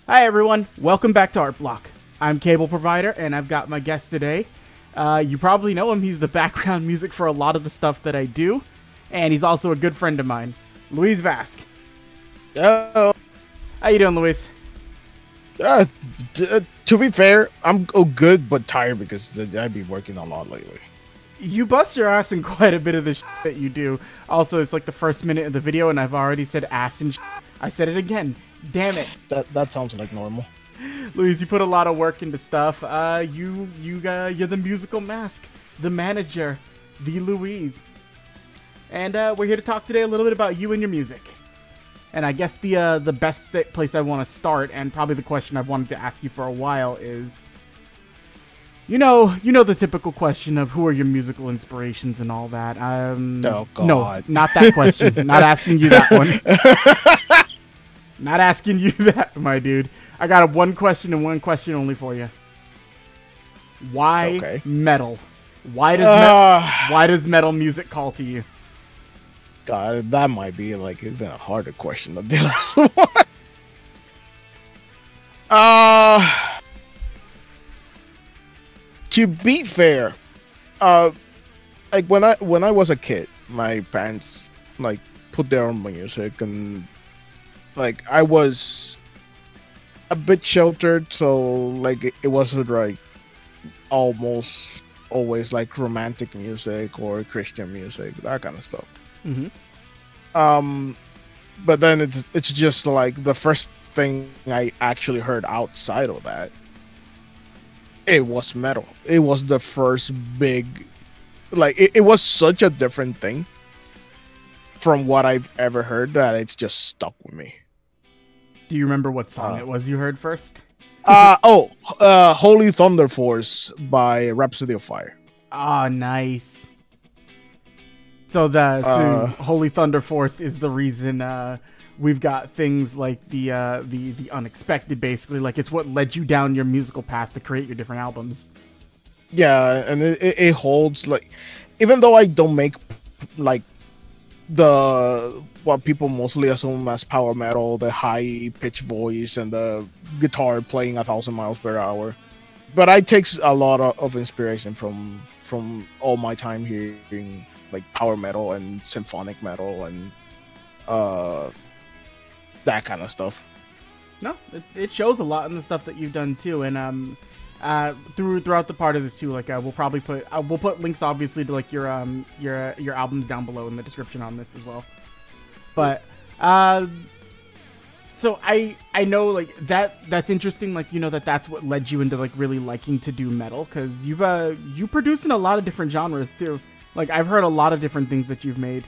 Hi everyone, welcome back to Art Block. I'm Cable Provider, and I've got my guest today. You probably know him. He's the background music for a lot of the stuff that I do, and he's also a good friend of mine, Luis Vasquez. Oh, How you doing, Luis? to be fair, I'm good but tired because I've been working a lot lately. You bust your ass in quite a bit of the shit that you do. Also, it's like the first minute of the video, and I've already said ass and shit. I said it again. Damn it. That sounds like normal. Luis, you put a lot of work into stuff. You're the musical mask, the manager, the Luis. And we're here to talk today a little bit about you and your music. And I guess the best place I want to start, and probably the question I've wanted to ask you for a while, is, you know the typical question of who are your musical inspirations and all that. Oh God. No, not that question. Not asking you that one. Not asking you that, my dude. I got one question and one question only for you. Why metal? Why does metal music call to you? God, that might be like even a harder question than the to be fair, like when I was a kid, my parents like put their own music, and like I was a bit sheltered, so like it wasn't like almost always like romantic music or Christian music, that kind of stuff. Mm-hmm. But then it's just like the first thing I actually heard outside of that, it was metal. It was the first big, like it was such a different thing from what I've ever heard that it's just stuck with me. Do you remember what song it was you heard first? Holy Thunder Force by Rhapsody of Fire. Ah, nice. So Holy Thunder Force is the reason we've got things like the unexpected, basically. Like, it's what led you down your musical path to create your different albums. Yeah, and it holds, like, even though I don't make like what people mostly assume as power metal, the high pitched voice and the guitar playing 1,000 miles per hour, but I take a lot of inspiration from all my time hearing like power metal and symphonic metal and that kind of stuff. No, it shows a lot in the stuff that you've done too, and throughout the part of this too, like we'll put links obviously to like your albums down below in the description on this as well. But so I know like that's interesting, like that's what led you into like really liking to do metal, because you produce in a lot of different genres too. Like, I've heard a lot of different things that you've made.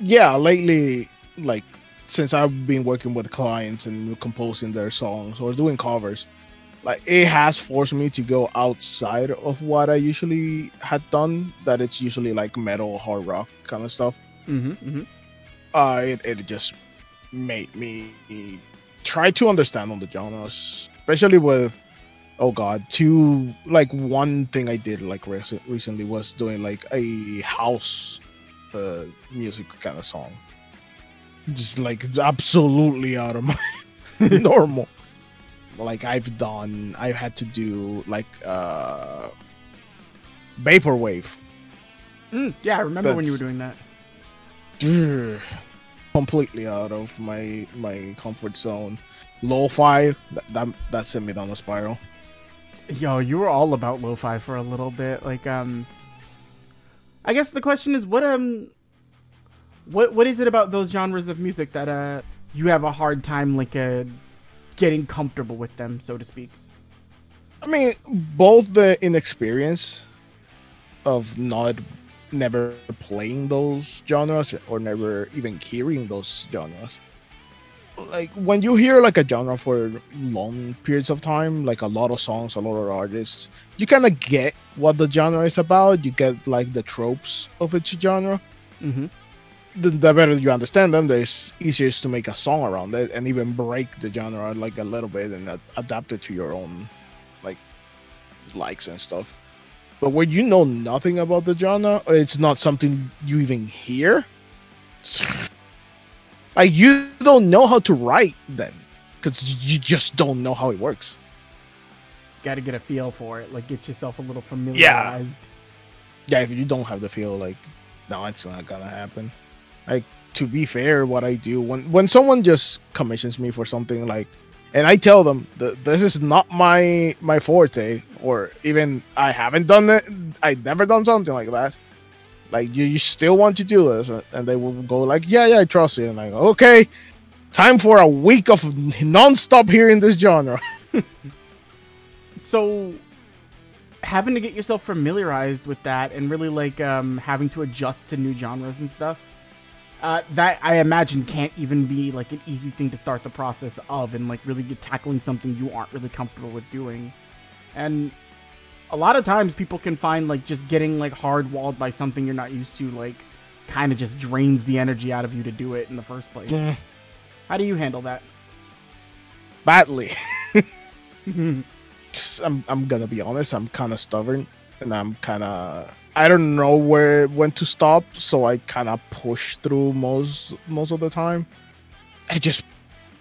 Yeah, lately, like since I've been working with clients and composing their songs or doing covers, like it has forced me to go outside of what I usually had done. That it's usually like metal, hard rock kind of stuff. It just made me try to understand all the genres, especially with one thing I did like recently was doing like a house music kind of song, just like absolutely out of my normal. Like I've had to do like vaporwave. Yeah, I remember when you were doing that. Completely out of my comfort zone. Lo-fi, that sent me down a spiral. Yo, you were all about lo-fi for a little bit. Like, I guess the question is, what is it about those genres of music that you have a hard time like getting comfortable with them, so to speak? I mean, both the inexperience of never playing those genres or never even hearing those genres. Like when you hear like a genre for long periods of time, like a lot of songs, a lot of artists, you kind of get what the genre is about. You get like the tropes of each genre. Mm-hmm. The better you understand them, the easier to make a song around it and even break the genre like a little bit and adapt it to your own like likes and stuff. But when you know nothing about the genre, or it's not something you even hear, like you don't know how to write them, because you just don't know how it works. Got to get a feel for it, like get yourself a little familiarized. Yeah, if you don't have the feel, like, no, it's not gonna happen. Like, to be fair, what I do when someone just commissions me for something, like, and I tell them this is not my forte, or even I haven't done it, I've never done something like that. Like, you still want to do this, and they will go like, yeah, I trust you. And I go, okay, time for a week of non-stop hearing this genre. So, having to get yourself familiarized with that, and really like having to adjust to new genres and stuff, that I imagine can't even be like an easy thing to start the process of, and like really tackling something you aren't really comfortable with doing. And a lot of times people can find like just getting like hard-walled by something you're not used to, like, kind of just drains the energy out of you to do it in the first place. Yeah. How do you handle that? Badly. I'm gonna be honest, I'm kind of stubborn, and I don't know when to stop, so I kind of push through most of the time.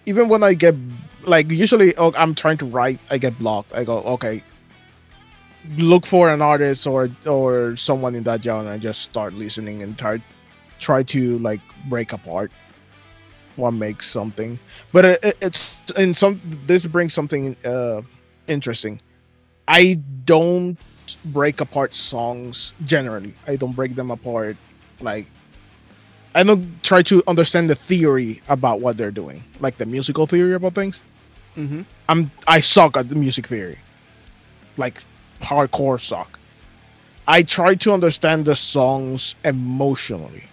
Even when I get, like, usually I'm trying to write, I get blocked. I go, okay, look for an artist or someone in that genre and just start listening and try to like break apart what makes something. But this brings something interesting. I don't break apart songs generally. I don't break them apart. Like, I don't try to understand the theory about what they're doing, like the musical theory about things. I suck at the music theory, like hardcore suck. I try to understand the songs emotionally.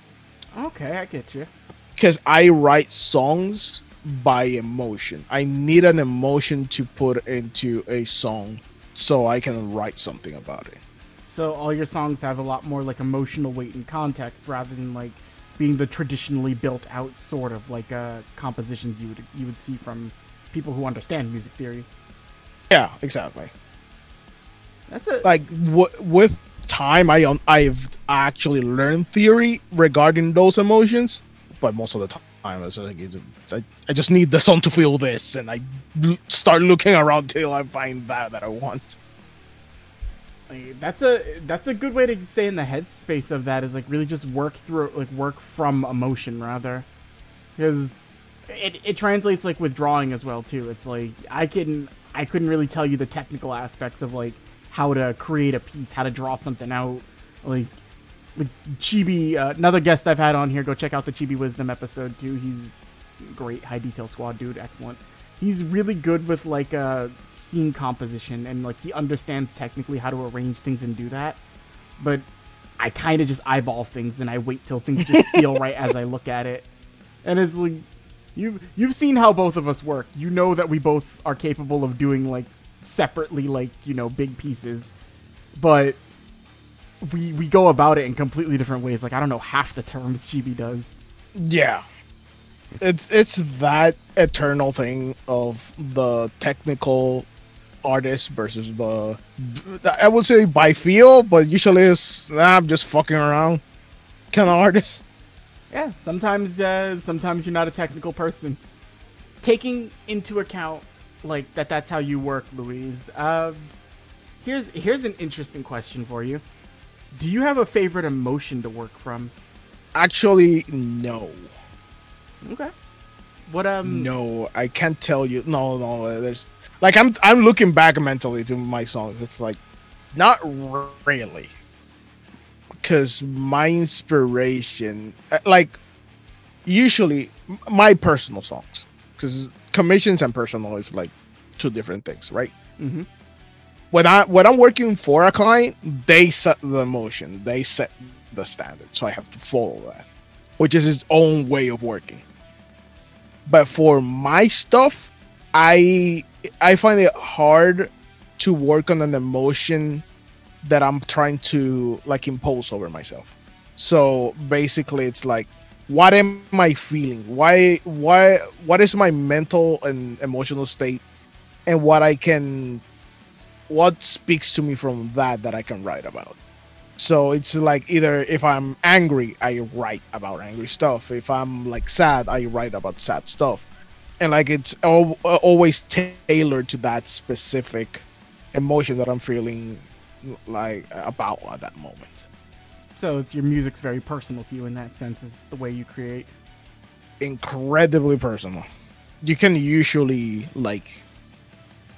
Okay, I get you. Because I write songs by emotion. I need an emotion to put into a song so I can write something about it. So all your songs have a lot more like emotional weight and context, rather than like being the traditionally built out sort of like compositions you would see from people who understand music theory. Yeah, exactly. That's it. Like with time, I've actually learned theory regarding those emotions, but most of the time it's like I just need the song to feel this, and I start looking around till I find that I want. That's a good way to stay in the headspace of that, is like really just work from emotion rather, because it translates like with drawing as well too. It's like I couldn't really tell you the technical aspects of like how to create a piece, how to draw something out. Like Chibi, another guest I've had on here, go check out the Chibi Wisdom episode too. He's great, high detail squad dude, excellent. He's really good with like scene composition, and like he understands technically how to arrange things and do that. But I kind of just eyeball things, and I wait till things just feel right as I look at it. And it's like you've seen how both of us work. You know that we both are capable of doing like separately, like, you know, big pieces, but we go about it in completely different ways. Like, I don't know half the terms Chibi does. Yeah, it's that eternal thing of the technical artist versus the, I would say, by feel, but usually it's I'm just fucking around kind of artist. Yeah, sometimes you're not a technical person. Taking into account like that's how you work, Louise. Here's an interesting question for you. Do you have a favorite emotion to work from? Actually, no. Okay. What No, I can't tell you. No. There's like I'm looking back mentally to my songs. It's like not really, because my inspiration, like usually my personal songs, because commissions and personal is like two different things, right? Mm-hmm. When I'm working for a client, they set the emotion, they set the standard, so I have to follow that, which is its own way of working. But for my stuff, I find it hard to work on an emotion that I'm trying to like impose over myself. So basically, it's like, what am I feeling? What is my mental and emotional state, and what speaks to me from that I can write about. So it's like, either if I'm angry, I write about angry stuff. If I'm like sad, I write about sad stuff. and like it's always tailored to that specific emotion that I'm feeling like about at that moment. So it's your music's very personal to you in that sense, is the way you create. Incredibly personal. You can usually like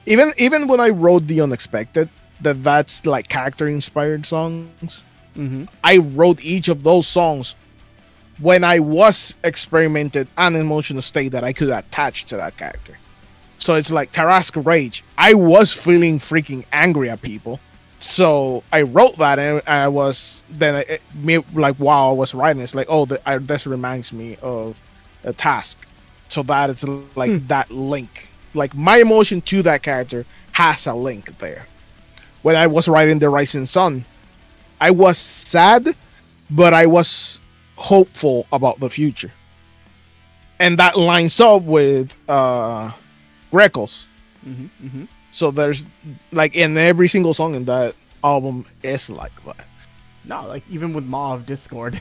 even when I wrote The Unexpected, that's like character inspired songs. Mm-hmm. I wrote each of those songs when I was experimented an emotional state that I could attach to that character. So it's like Tarrasque Rage. I was feeling freaking angry at people. So I wrote that, and I was then like while I was writing, it's like, oh, this reminds me of a task. So that it's like that link, like my emotion to that character has a link there. When I was writing The Rising Sun, I was sad, but I was hopeful about the future, and that lines up with Greco's. Mm-hmm. Mm-hmm. So there's like in every single song in that album is like that. No, like even with Maw of Discord.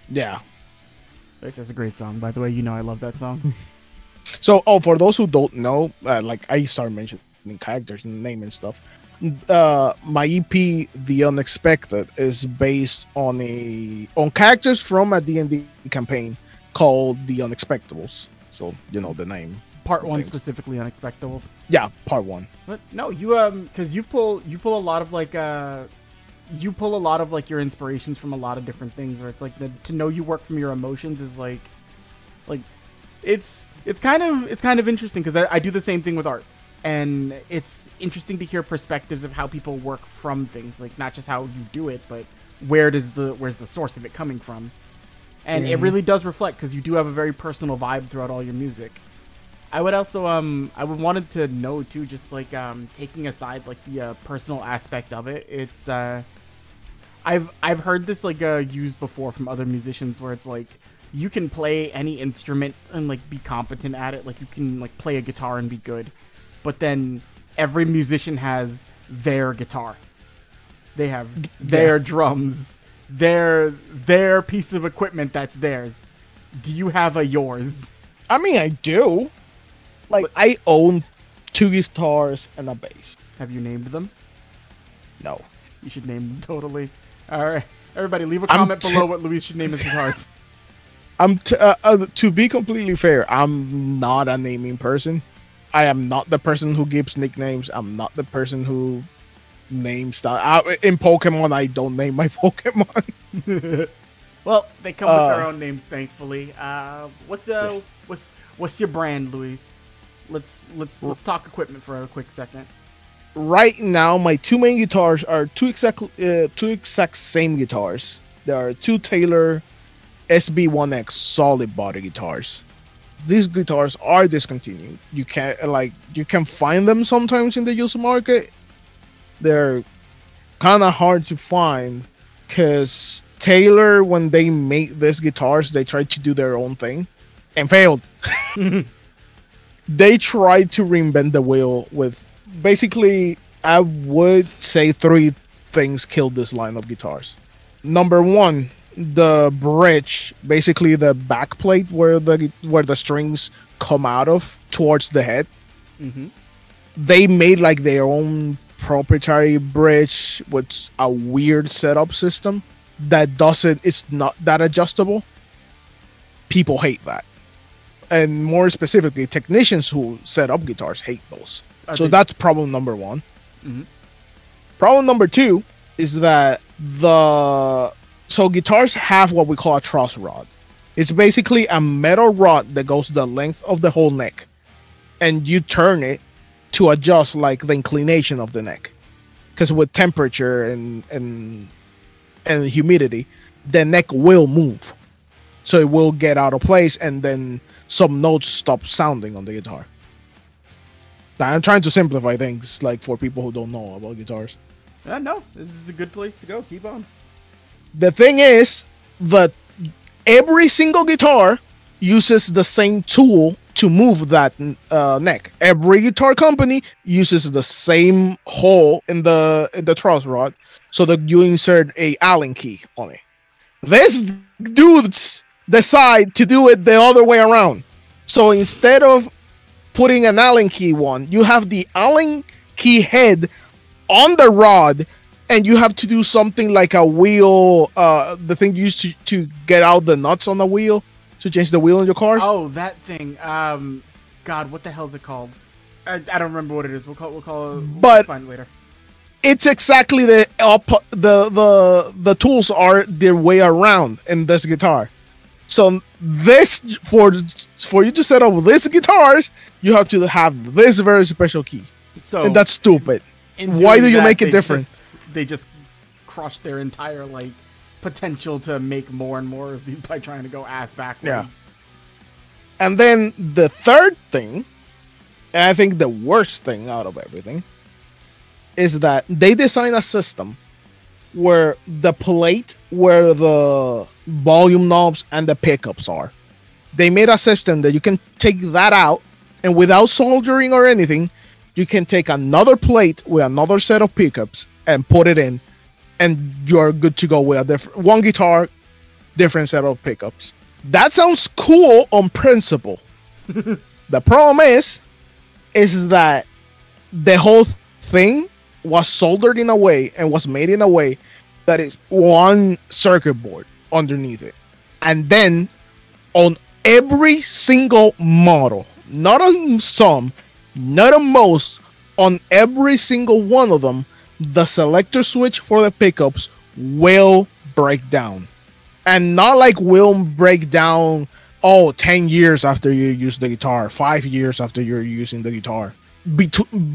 Yeah. Which is a great song, by the way. You know I love that song. So, for those who don't know, like I started mentioning characters and name and stuff. My EP, The Unexpected, is based on characters from a D&D campaign called The Unexpectables. So you know the name. Part 1 specifically, Unexpectables. Yeah, part 1. But no, you because you pull a lot of like your inspirations from a lot of different things. Where it's like to know you work from your emotions is like it's kind of interesting because I do the same thing with art, and it's interesting to hear perspectives of how people work from things, like not just how you do it, but where's the source of it coming from, and it really does reflect because you do have a very personal vibe throughout all your music. I would also I would wanted to know too, just like taking aside like the personal aspect of it. It's I've heard this like used before from other musicians where it's like you can play any instrument and like be competent at it. Like you can like play a guitar and be good, but then every musician has their guitar. They have their drums, their piece of equipment that's theirs. Do you have a yours? I mean, I do. Like, I own 2 guitars and a bass. Have you named them? No. You should name them totally. All right. Everybody, leave a comment below what Luis should name his guitars. To be completely fair, I'm not a naming person. I am not the person who gives nicknames. I'm not the person who names stuff. In Pokemon, I don't name my Pokemon. Well, they come with their own names, thankfully. What's your brand, Luis? Let's talk equipment for a quick second. Right now, my 2 main guitars are two exact same guitars. There are 2 Taylor SB1X solid body guitars. These guitars are discontinued. You can find them sometimes in the used market. They're kind of hard to find because Taylor, when they made these guitars, they tried to do their own thing and failed. They tried to reinvent the wheel with basically, I would say 3 things killed this line of guitars. Number 1, the bridge, basically the back plate where the strings come out of towards the head. Mm-hmm. They made like their own proprietary bridge with a weird setup system it's not that adjustable. People hate that. And more specifically, technicians who set up guitars hate those. So that's problem number 1. Mm-hmm. Problem number 2 is that guitars have what we call a truss rod. It's basically a metal rod that goes the length of the whole neck, and you turn it to adjust like the inclination of the neck. Because with temperature and humidity, the neck will move, so it will get out of place, and then some notes stop sounding on the guitar. Now, I'm trying to simplify things, like for people who don't know about guitars. No, this is a good place to go. Keep on. The thing is that every single guitar uses the same tool to move that neck. Every guitar company uses the same hole in the truss rod, so that you insert a Allen key on it. These dudes decide to do it the other way around. So instead of putting an Allen key one, you have the Allen key head on the rod, and you have to do something like a wheel, the thing you use to get out the nuts on the wheel, to change the wheel in your car. Oh, that thing. God, what the hell is it called? I don't remember what it is. We'll find it later. It's exactly the tools are their way around in this guitar. So this for you to set up this guitars, you have to have this very special key. So and that's stupid. Why do you make it different? They just crushed their entire like potential to make more and more of these by trying to go ass backwards. Yeah. And then the third thing, and I think the worst thing out of everything, is that they design a system where the plate where the volume knobs and the pickups are, they made a system that you can take that out, and without soldering or anything, you can take another plate with another set of pickups and put it in, and you're good to go with a different one guitar, different set of pickups. That sounds cool on principle. The problem is that the whole thing was soldered in a way and was made in a way that is one circuit board underneath it. And then on every single model, not on some, not on most, on every single one of them, the selector switch for the pickups will break down. And not like will break down, 10 years after you use the guitar, 5 years after you're using the guitar.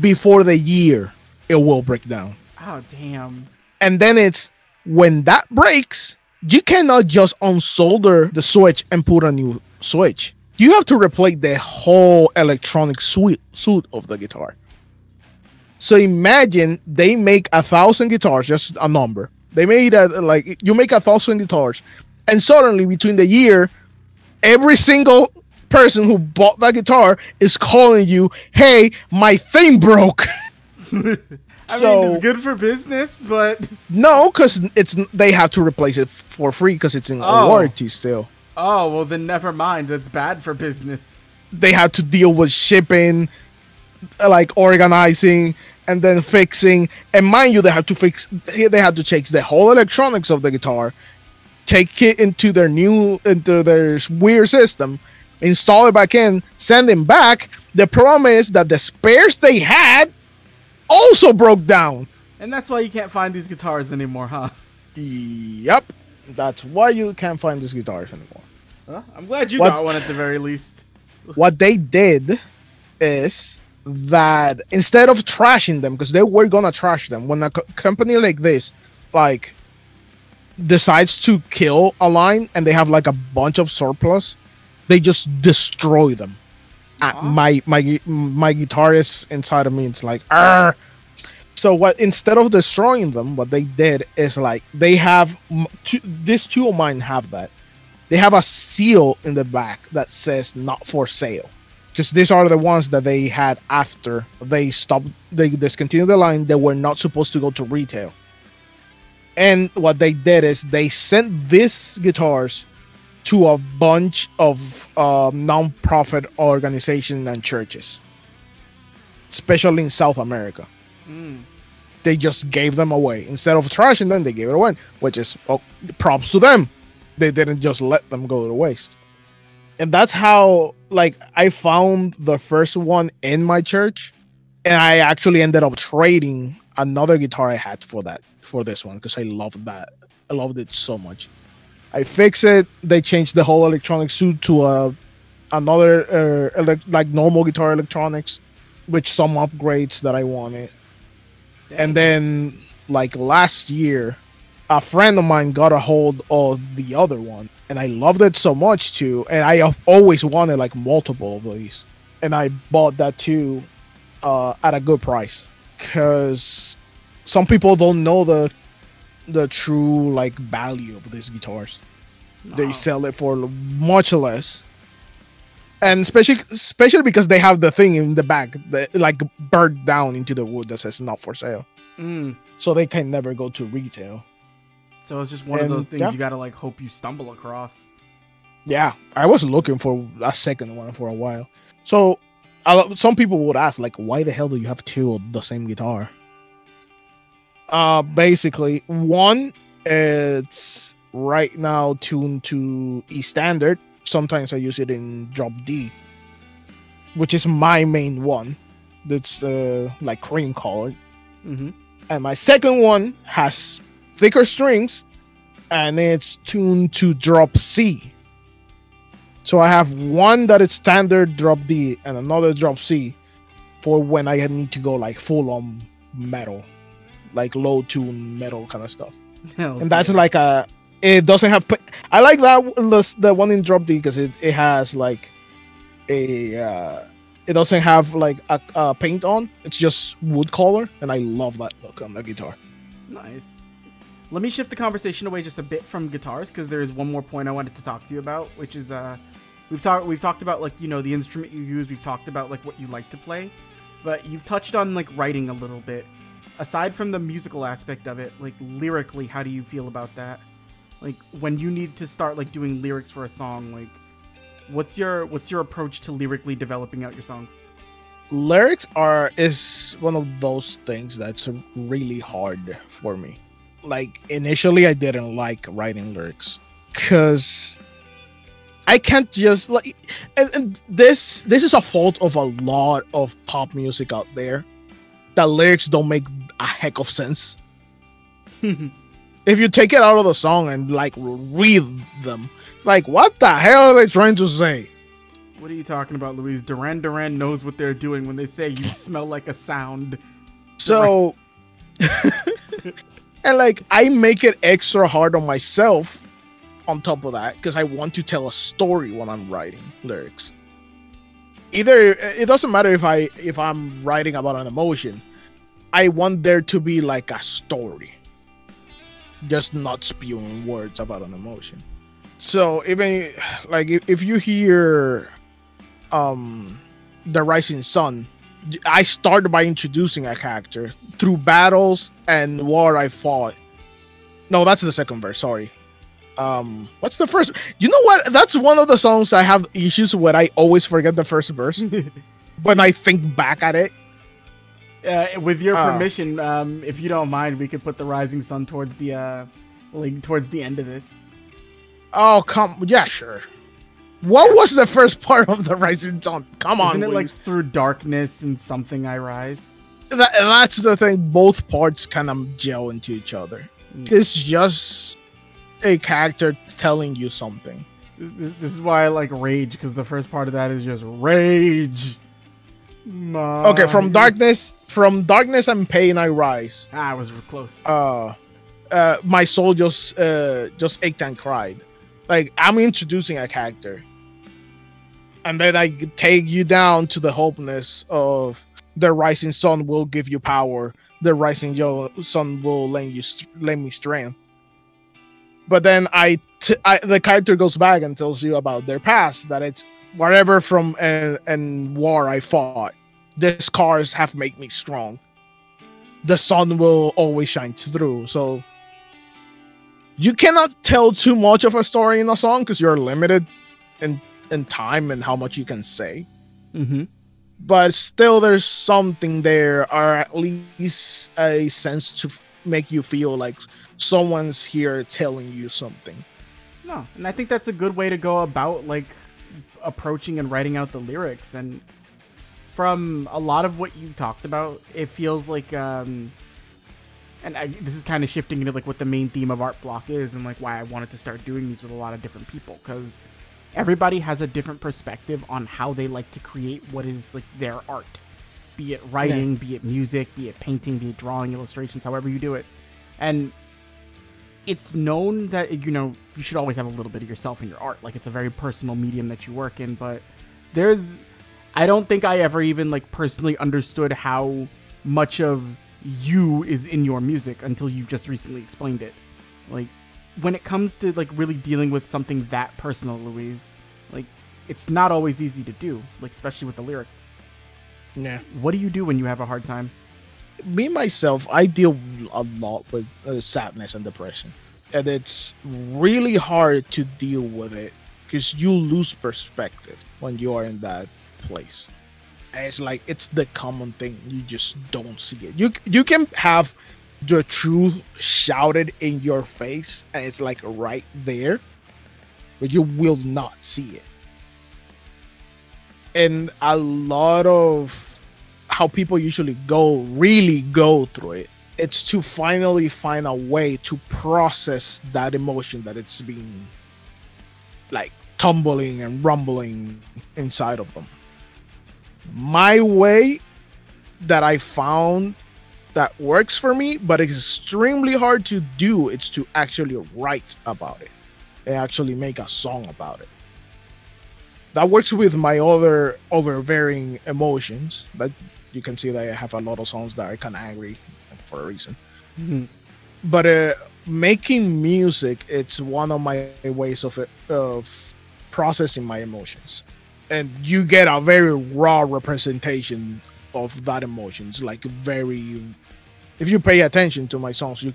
Before the year, it will break down. Oh, damn. And then it's, when that breaks, you cannot just unsolder the switch and put a new switch. You have to replace the whole electronic suite of the guitar. So imagine they make 1,000 guitars, just a number. They made you make 1,000 guitars, and suddenly between the year, every single person who bought that guitar is calling you, "Hey, my thing broke." I mean, it's good for business, but no, because they have to replace it for free because it's in warranty still. Oh, well then never mind. That's bad for business. They have to deal with shipping, like organizing, and then fixing. And mind you, they have to change the whole electronics of the guitar, take it into their weird system, install it back in, send it back. The problem is that the spares they had also broke down. And that's why you can't find these guitars anymore, huh? Yep. That's why you can't find these guitars anymore. Well, I'm glad you got one at the very least. What they did is that instead of trashing them, because they were gonna trash them, when a company like this decides to kill a line and they have like a bunch of surplus, they just destroy them. My guitarist inside of me, it's like, argh. So instead of destroying them, what they did is like, they have these two of mine have that. They have a seal in the back that says "not for sale," because these are the ones that they had after they discontinued the line. They were not supposed to go to retail. And what they did is they sent these guitars to a bunch of non-profit organizations and churches, especially in South America. They just gave them away. Instead of trashing them, they gave it away, which is props to them. They didn't just let them go to waste. And that's how, like, I found the first one in my church, and I actually ended up trading another guitar I had for this one, because I loved that. I loved it so much. I fixed it. They changed the whole electronic suite to another like normal guitar electronics, with some upgrades that I wanted. Dang. And then, like last year, a friend of mine got a hold of the other one, and I loved it so much too. And I have always wanted like multiple of these, and I bought that too at a good price, because some people don't know the true like value of these guitars. They sell it for much less, and especially because they have the thing in the back that like burnt down into the wood that says "not for sale," so they can never go to retail. So it's just one of those things you gotta like hope you stumble across. Yeah, I was looking for a second one for a while. So, some people would ask, like, why the hell do you have two of the same guitar? Basically, one it's right now tuned to E standard. Sometimes I use it in drop D, which is my main one. That's like cream colored. Mm-hmm. And my second one has thicker strings, and it's tuned to drop C. So I have one that is standard drop D and another drop C for when I need to go like full on metal, like low tune metal kind of stuff. And that's like it doesn't have. I like that the one in drop D because it has like it doesn't have like a paint on. It's just wood color, and I love that look on the guitar. Nice. Let me shift the conversation away just a bit from guitars because there is one more point I wanted to talk to you about, which is we've talked about like, you know, the instrument you use. We've talked about like what you like to play, but you've touched on like writing a little bit. Aside from the musical aspect of it, like lyrically, how do you feel about that? Like when you need to start like doing lyrics for a song, like what's your approach to lyrically developing out your songs? Lyrics is one of those things that's really hard for me. Like initially I didn't like writing lyrics because I can't just like and this is a fault of a lot of pop music out there. The lyrics don't make a heck of sense. If you take it out of the song and like read them, like what the hell are they trying to say? What are you talking about, Luis? Duran Duran knows what they're doing when they say you smell like a sound. So and like I make it extra hard on myself on top of that because I want to tell a story when I'm writing lyrics. Either it doesn't matter if I'm writing about an emotion. I want there to be like a story, just not spewing words about an emotion. So even like if you hear The Rising Sun, I started by introducing a character through battles and war I fought. No, that's the second verse, sorry. What's the first? You know what? That's one of the songs I have issues with. I always forget the first verse when I think back at it. With your permission, if you don't mind, we could put The Rising Sun towards the end of this. Oh, yeah, sure. What was the first part of The Rising Sun? Come on, Isn't it like through darkness and something I rise? That's the thing. Both parts kind of gel into each other. It's just a character telling you something. This is why I like Rage, because the first part of that is just rage. Okay, from darkness and pain I rise. I was close. My soul just ached and cried. Like I'm introducing a character, and then I take you down to the hopeness of the rising sun will give you power. The rising sun will lend me strength. But then the character goes back and tells you about their past, that it's whatever from and war I fought. The scars have made me strong. The sun will always shine through. So you cannot tell too much of a story in a song because you're limited in time and how much you can say. Mm-hmm. But still, there's something there, or at least a sense to make you feel like someone's here telling you something. No, and I think that's a good way to go about like approaching and writing out the lyrics. And from a lot of what you talked about, it feels like this is kind of shifting into like what the main theme of Art Block is, and like why I wanted to start doing these with a lot of different people, because everybody has a different perspective on how they like to create what is like their art, be it writing, be it music, be it painting, be it drawing, illustrations, however you do it. And it's known that, you know, you should always have a little bit of yourself in your art. Like, it's a very personal medium that you work in, but I don't think I ever even like personally understood how much of you is in your music until you've just recently explained it. Like, when it comes to like really dealing with something that personal, Luis, like it's not always easy to do, like especially with the lyrics. Yeah. What do you do when you have a hard time? Me, myself, I deal a lot with sadness and depression. And it's really hard to deal with it because you lose perspective when you are in that place. And it's like it's the common thing. You just don't see it. You can have the truth shouted in your face, and it's like right there, but you will not see it. And a lot of how people usually really go through it, it's to finally find a way to process that emotion that it's been like tumbling and rumbling inside of them. My way that I found that works for me, but it's extremely hard to do, it's to actually write about it and actually make a song about it. That works with my other overbearing emotions. But you can see that I have a lot of songs that are kind of angry for a reason. Mhm. But making music, it's one of my ways of processing my emotions, and you get a very raw representation of that emotions. Like very, if you pay attention to my songs, you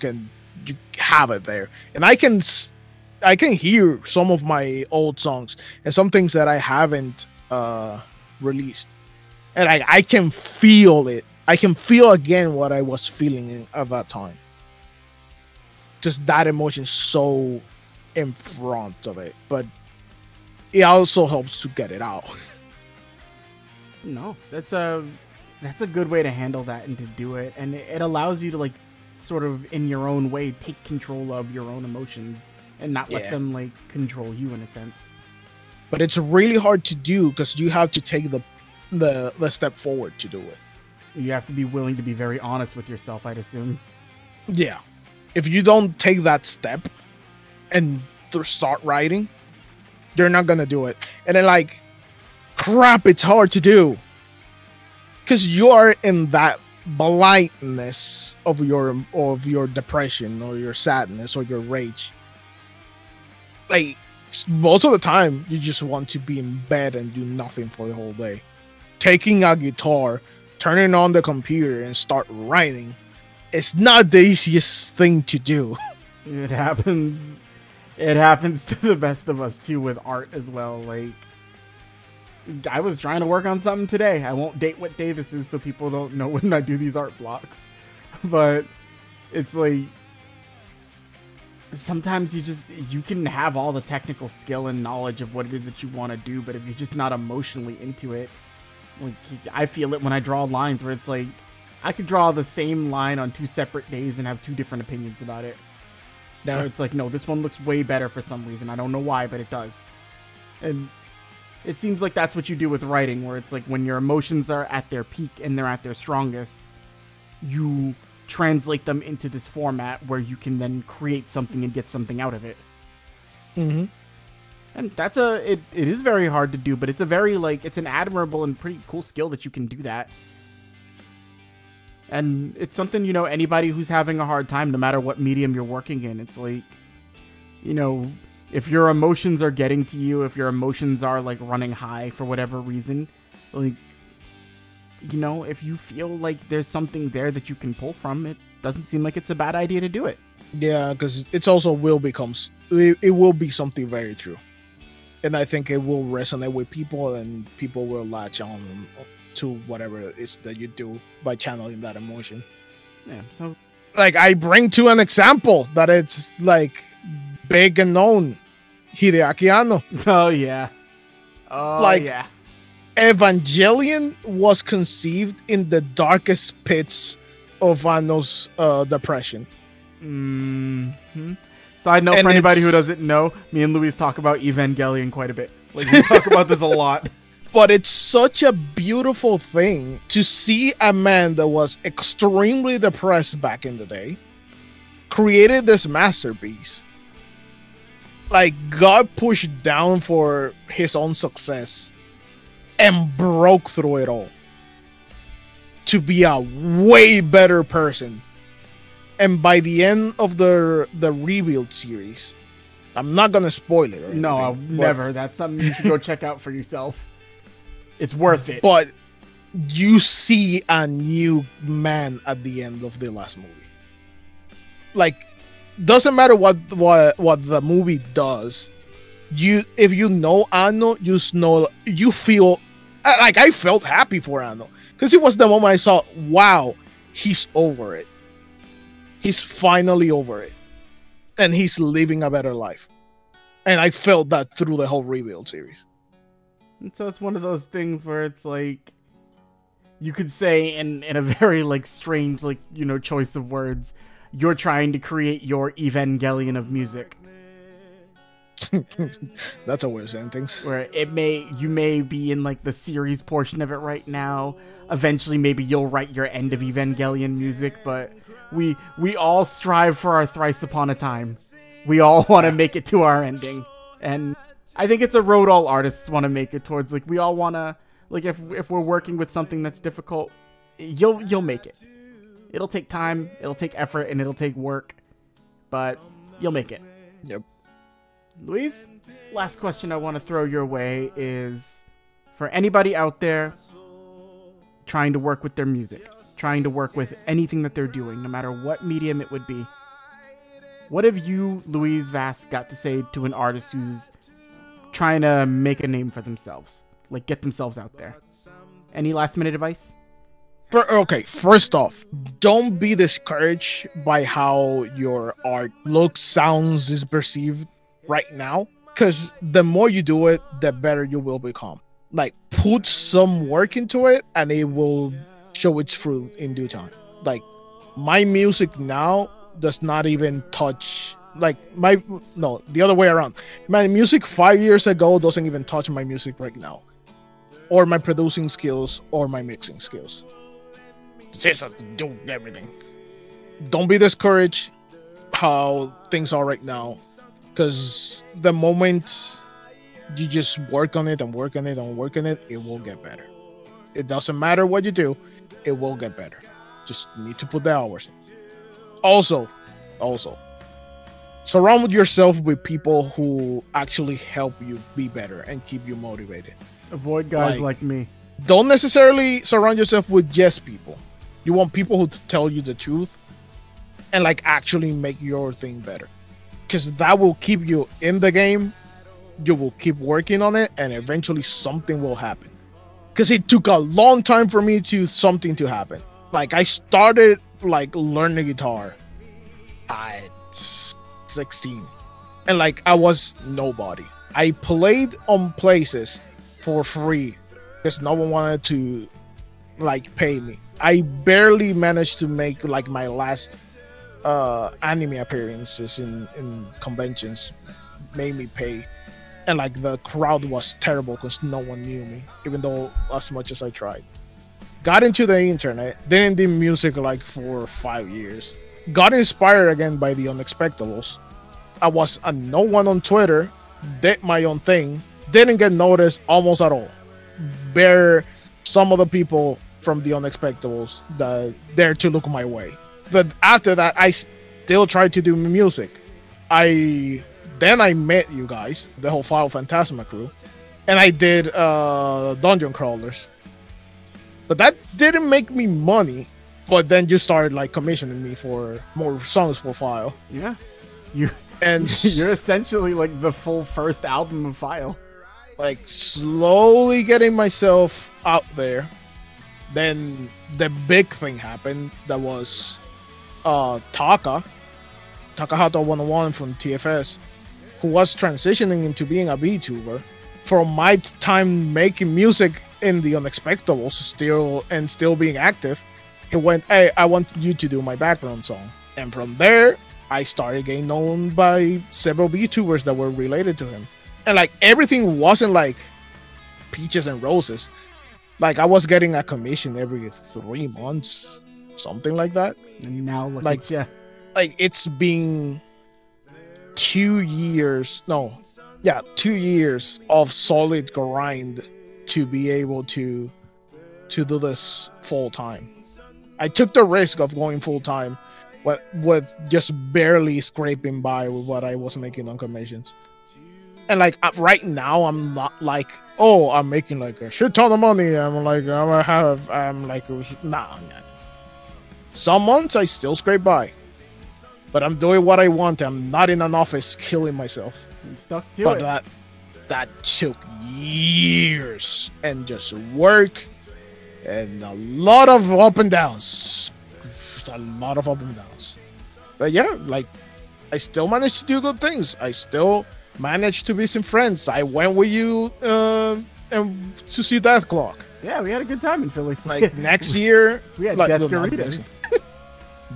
have it there, and I can hear some of my old songs and some things that I haven't released, and I can feel it. I can feel again what I was feeling at that time. Just that emotion so in front of it, but it also helps to get it out. No, that's a good way to handle that and to do it, and it allows you to like sort of in your own way take control of your own emotions and not let them like control you in a sense. But it's really hard to do because you have to take the step forward to do it. You have to be willing to be very honest with yourself, I'd assume. Yeah. If you don't take that step and start writing, you're not gonna do it. And then like, crap, it's hard to do. Because you're in that blindness of your depression or your sadness or your rage. Like, most of the time, you just want to be in bed and do nothing for the whole day. Taking a guitar, turning on the computer and start writing, it's not the easiest thing to do. It happens. It happens to the best of us too with art as well. Like, I was trying to work on something today. I won't date what day this is so people don't know when I do these art blocks. But it's like, sometimes you can have all the technical skill and knowledge of what it is that you want to do, but if you're just not emotionally into it, like, I feel it when I draw lines where it's like, I could draw the same line on 2 separate days and have 2 different opinions about it. No. It's like, no, this one looks way better for some reason. I don't know why, but it does. And it seems like that's what you do with writing, where it's like when your emotions are at their peak and they're at their strongest, you translate them into this format where you can then create something and get something out of it. Mm-hmm. And that's it is very hard to do, but it's a very, like, it's an admirable and pretty cool skill that you can do that. And it's something, you know, anybody who's having a hard time, no matter what medium you're working in, it's like, you know, if your emotions are getting to you, if your emotions are like running high for whatever reason, like, you know, if you feel like there's something there that you can pull from, it doesn't seem like it's a bad idea to do it. Yeah, because it also will be something very true. And I think it will resonate with people, and people will latch on to whatever it is that you do by channeling that emotion. Yeah, so like, I bring to an example that it's like big and known, Hideaki Anno. oh yeah. Oh Like, yeah. Evangelion was conceived in the darkest pits of Anno's depression. Mm-hmm. Side note, And for anybody who it's- doesn't know, me and Luis talk about Evangelion quite a bit. Like, we talk about this a lot. But it's such a beautiful thing to see a man that was extremely depressed back in the day created this masterpiece. Like, got pushed down for his own success and broke through it all to be a way better person. And by the end of the Rebuild series, I'm not gonna spoil it. Or No, I'll anything, never. That's something you should go check out for yourself. It's worth it. But you see a new man at the end of the last movie. Like, doesn't matter what the movie does, if you know Anno, you feel like I felt happy for Anno because it was the moment I saw, wow, he's over it. He's finally over it, and he's living a better life. And I felt that through the whole Rebuild series. And so it's one of those things where it's like, you could say in a very like strange, like, you know, choice of words, you're trying to create your Evangelion of music. That's a way of saying things. Where you may be in like the series portion of it right now. Eventually, maybe you'll write your end of Evangelion music, but we all strive for our thrice upon a time. We all want to make it to our ending, and I think it's a road all artists want to make it towards. Like, we all want to, like, if we're working with something that's difficult, you'll make it. It'll take time, it'll take effort, and it'll take work, but you'll make it. Yep. Luis, last question I want to throw your way is, for anybody out there trying to work with their music, trying to work with anything that they're doing, no matter what medium it would be, what have you, Luis Vas, got to say to an artist who's trying to make a name for themselves? Like, get themselves out there. Any last minute advice? Okay, first off, don't be discouraged by how your art looks, sounds, is perceived right now. Because the more you do it, the better you will become. Like, put some work into it, and it will show its fruit in due time. Like, my music now does not even touch, like, the other way around. My music 5 years ago doesn't even touch my music right now, or my producing skills, or my mixing skills. Just do everything. Don't be discouraged how things are right now, because the moment you just work on it and work on it and work on it, it will get better. It doesn't matter what you do, it will get better. Just need to put the hours in. Also, surround yourself with people who actually help you be better and keep you motivated. Avoid guys like me. Don't necessarily surround yourself with just people. You want people who tell you the truth and like actually make your thing better, because that will keep you in the game. You will keep working on it, and eventually something will happen. Because it took a long time for me something to happen. Like, I started like learning guitar at 16, and like I was nobody. I played on places for free because no one wanted to like pay me. I barely managed to make like my last anime appearances in conventions. Made me pay, and like the crowd was terrible because no one knew me, even though as much as I tried. Got into the internet, didn't do music like for 5 years. Got inspired again by the Unexpectables. I was a no one on Twitter, did my own thing, didn't get noticed almost at all. Some of the people from the Unexpectables that dare to look my way. But after that, I still tried to do music. Then I met you guys, the whole Phantasma crew, and I did Dungeon Crawlers. But that didn't make me money. But then you started like commissioning me for more songs for File. Yeah, you're essentially like the full first album of File. Like slowly getting myself out there. Then the big thing happened. That was Takahato 101 from TFS, who was transitioning into being a VTuber. From my time making music in the Unexpectables, still being active, he went, "Hey, I want you to do my background song." And from there, I started getting known by several VTubers that were related to him. And like everything wasn't like peaches and roses. Like I was getting a commission every 3 months, something like that. And now look like, at ya. Like it's been 2 years. No, yeah, 2 years of solid grind to be able to do this full time. I took the risk of going full time with just barely scraping by with what I was making on commissions. And like right now, I'm not like, oh, I'm making like a shit ton of money. I'm like, nah. Some months I still scrape by, but I'm doing what I want. I'm not in an office killing myself. You stuck to it. that took years and just work and a lot of up and downs. A lot of up and downs. But yeah, like, I still managed to do good things. I still managed to visit friends. I went with you and to see Death Clock. Yeah, we had a good time in Philly. Like next year, we had like, Death well, Doritos.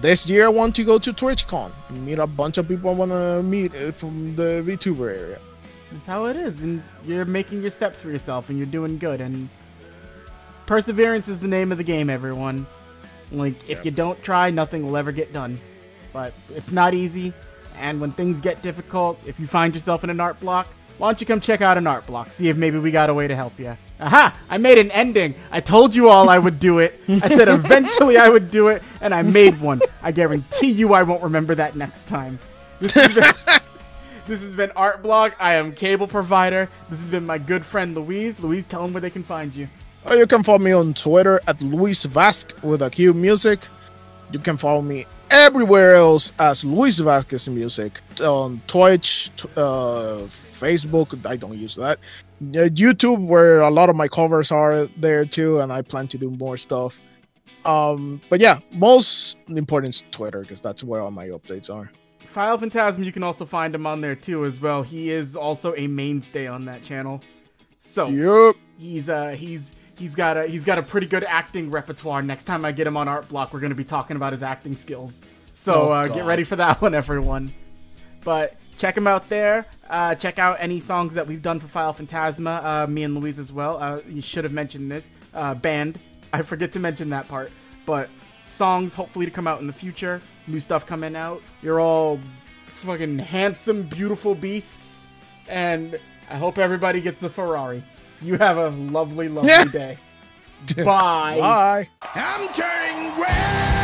this year I want to go to TwitchCon and meet a bunch of people I want to meet from the VTuber area. That's how it is, and you're making your steps for yourself, and you're doing good. And perseverance is the name of the game, everyone. Like, if you don't try, nothing will ever get done. But it's not easy, and when things get difficult, if you find yourself in an art block, why don't you come check out an art block, see if maybe we got a way to help you. Aha! I made an ending. I told you all I would do it. I said eventually I would do it, and I made one. I guarantee you I won't remember that next time. This has been Art Blog. I am Cable Provider. This has been my good friend Louise. Louise, tell them where they can find you. Oh, you can follow me on Twitter at Luis Vasquez with a Q Music. You can follow me everywhere else as Luis Vasquez Music on Twitch, Facebook. I don't use that. YouTube, where a lot of my covers are there too, and I plan to do more stuff. But yeah, most important is Twitter because that's where all my updates are. Phantasma, you can also find him on there too as well. He is also a mainstay on that channel. So yep. He's got a pretty good acting repertoire. Next time I get him on Art Block, we're going to be talking about his acting skills. So get ready for that one, everyone. But check him out there. Check out any songs that we've done for Phantasma, me and Louise as well. You should have mentioned this. Band. I forget to mention that part. But songs hopefully to come out in the future. New stuff coming out. You're all fucking handsome, beautiful beasts. And I hope everybody gets a Ferrari. You have a lovely, lovely day. Bye. Bye. I'm turning red.